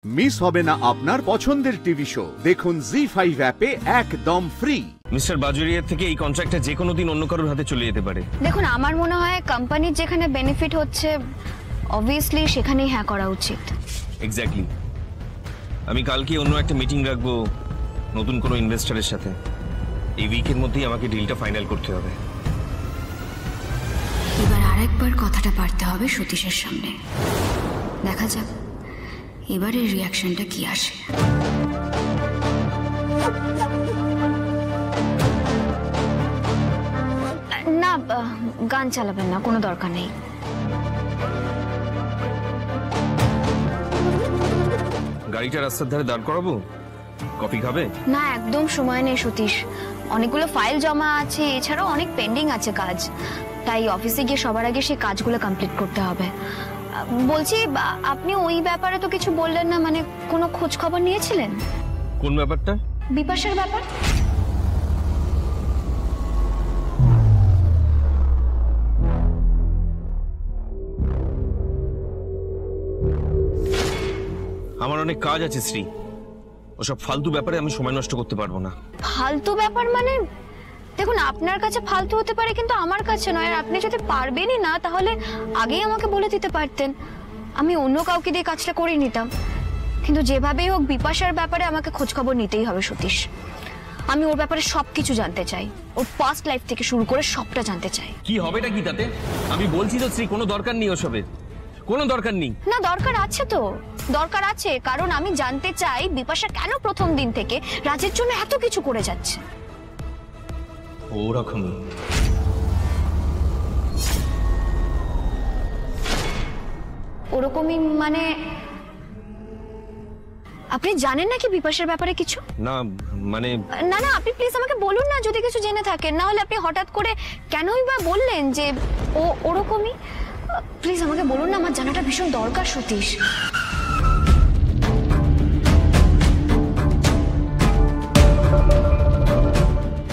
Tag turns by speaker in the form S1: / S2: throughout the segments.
S1: Miss হবে না আপনার পছন্দের টিভি শো। দেখুন জি5 অ্যাপে একদম ফ্রি।
S2: মিস্টার বাজুরিয়ার থেকে এই কন্ট্রাক্টটা যে কোনো দিন অন্য কারোর হাতে চলে যেতে পারে।
S3: দেখুন, আমার মনে হয় কোম্পানির যেখানে বেনিফিট হচ্ছে অবভিয়াসলি সেখানেই হ্যাঁ করা উচিত।
S2: এক্স্যাক্টলি। আমি কালকে অন্য একটা মিটিং রাখবো নতুন কোনো ইনভেস্টরের সাথে। এই উইকের মধ্যেই আমাকে ডিলটা ফাইনাল করতে হবে।
S3: এবার আরেকবার কথাটা পারতে হবে সতীশের সামনে। দেখা যাক এবারের রিয়াকশনটা কি আসে। না, গান চালাবেন না, কোনো দরকার নেই।
S2: গাড়িটা রাস্তার ধারে দাঁড় করাবো? কফি খাবে?
S3: না, একদম সময় নেই সতীশ, অনেকগুলো ফাইল জমা আছে, এছাড়াও অনেক পেন্ডিং আছে কাজ। তাই অফিসে গিয়ে সবার আগে সেই কাজগুলো কমপ্লিট করতে হবে। বলছি, আপনি ওই ব্যাপারে তো কিছু বললেন না, মানে কোনো খোঁজ খবর নিয়েছিলেন?
S2: কোন ব্যাপারটা?
S3: বিপাশার ব্যাপার।
S2: আমার অনেক কাজ আছে শ্রী, ওসব ফালতু ব্যাপারে আমি সময় নষ্ট করতে পারবো না।
S3: ফালতু ব্যাপার মানে? দেখুন, আপনার কাছে ফালতু হতে পারে কিন্তু আমার কাছে নয়। আর আপনি যদি পারবেনই না তাহলে আগেই আমাকে বলে দিতে পারতেন, আমি অন্য কাউকে দিয়ে কাজটা করে নিতাম। কিন্তু যেভাবেই হোক বিপাশার ব্যাপারে আমাকে খোঁজ খবর নিতেই হবে সতীশ। আমি ওর ব্যাপারে সবকিছু জানতে চাই, ওর পাস্ট লাইফ থেকে শুরু করে সবটা জানতে চাই।
S2: কি হবেটা কি তাতে? আমি বলছি তো শ্রী, কোনো দরকার নেই ওসবের, কোনো দরকার নেই।
S3: না, দরকার আছে তো, দরকার আছে। কারণ আমি জানতে চাই বিপাশা কেন প্রথম দিন থেকে রাজের জন্য এত কিছু করে যাচ্ছে।
S2: ওরকমই।
S3: ওরকমই মানে? আপনি জানেন নাকি বিপাশার ব্যাপারে কিছু?
S2: না মানে
S3: না না, আপনি প্লিজ আমাকে বলুন না যদি কিছু জেনে থাকেন। না হলে আপনি হঠাৎ করে কেনই বা বললেন যে ও ওরকমই? প্লিজ আমাকে বলুন না, আমার জানাটা ভীষণ দরকার সতীশ।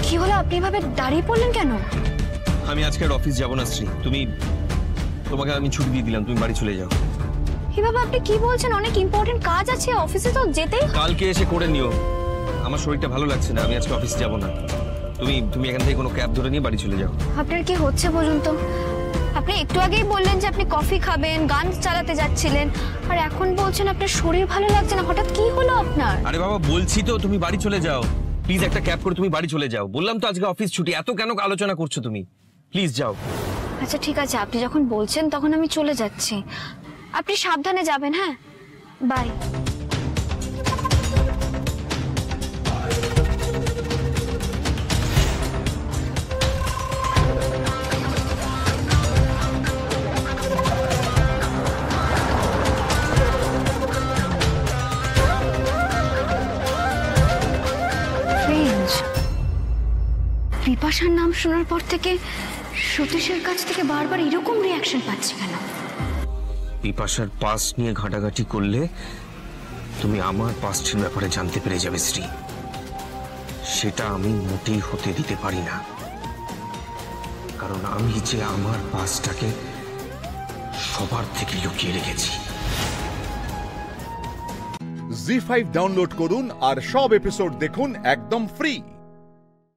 S3: কি হলো, আপনি এভাবে দাঁড়িয়ে পড়লেন কেন?
S2: আমি আজকে আর অফিস যাব না শ্রী, তোমাকে আমি ছুটি দিয়ে দিলাম, তুমি বাড়ি চলে যাও।
S3: এভাবে আপনি কি বলছেন? অনেক ইম্পর্টেন্ট কাজ আছে, অফিসে তো যেতেই।
S2: কালকে এসে করে নিও। আমার শরীরটা ভালো লাগছে না, আমি আজকে অফিসে যাব না। তুমি এখান থেকে কোনো ক্যাব ধরে নিয়ে বাড়ি চলে যাও।
S3: আপনার কি হচ্ছে বলুন তো? আপনি একটু আগেই বললেন যে আপনি কফি খাবেন, গান চালাতে যাচ্ছিলেন, আর এখন বলছেন আপনার শরীর ভালো লাগছে না। হঠাৎ কি হলো আপনার?
S2: আরে বাবা, বলছি তো তুমি বাড়ি চলে যাও। প্লিজ একটা ক্যাব করে তুমি বাড়ি চলে যাও। বললাম তো আজকে অফিস ছুটি, এত কেন আলোচনা করছো তুমি? প্লিজ যাও।
S3: আচ্ছা ঠিক আছে, আপনি যখন বলছেন তখন আমি চলে যাচ্ছি। আপনি সাবধানে যাবেন। হ্যাঁ, বাই। বিপাশার নাম শোনার পর থেকে সতীশের কাছ থেকে বারবার এরকম রিয়াকশন পাচ্ছি কেন?
S2: বিপাশার পাস্ট নিয়ে ঘাটাঘাটি করলে তুমি আমার পাস্টের ব্যাপারে জানতে পেরে যাবে শ্রী। সেটা আমি মোটেই হতে দিতে পারি না, কারণ আমি যে আমার পাস্টটাকে সবার থেকে লুকিয়ে রেখেছি।
S1: জি5 ডাউনলোড করুন আর সব এপিসোড দেখুন একদম ফ্রি।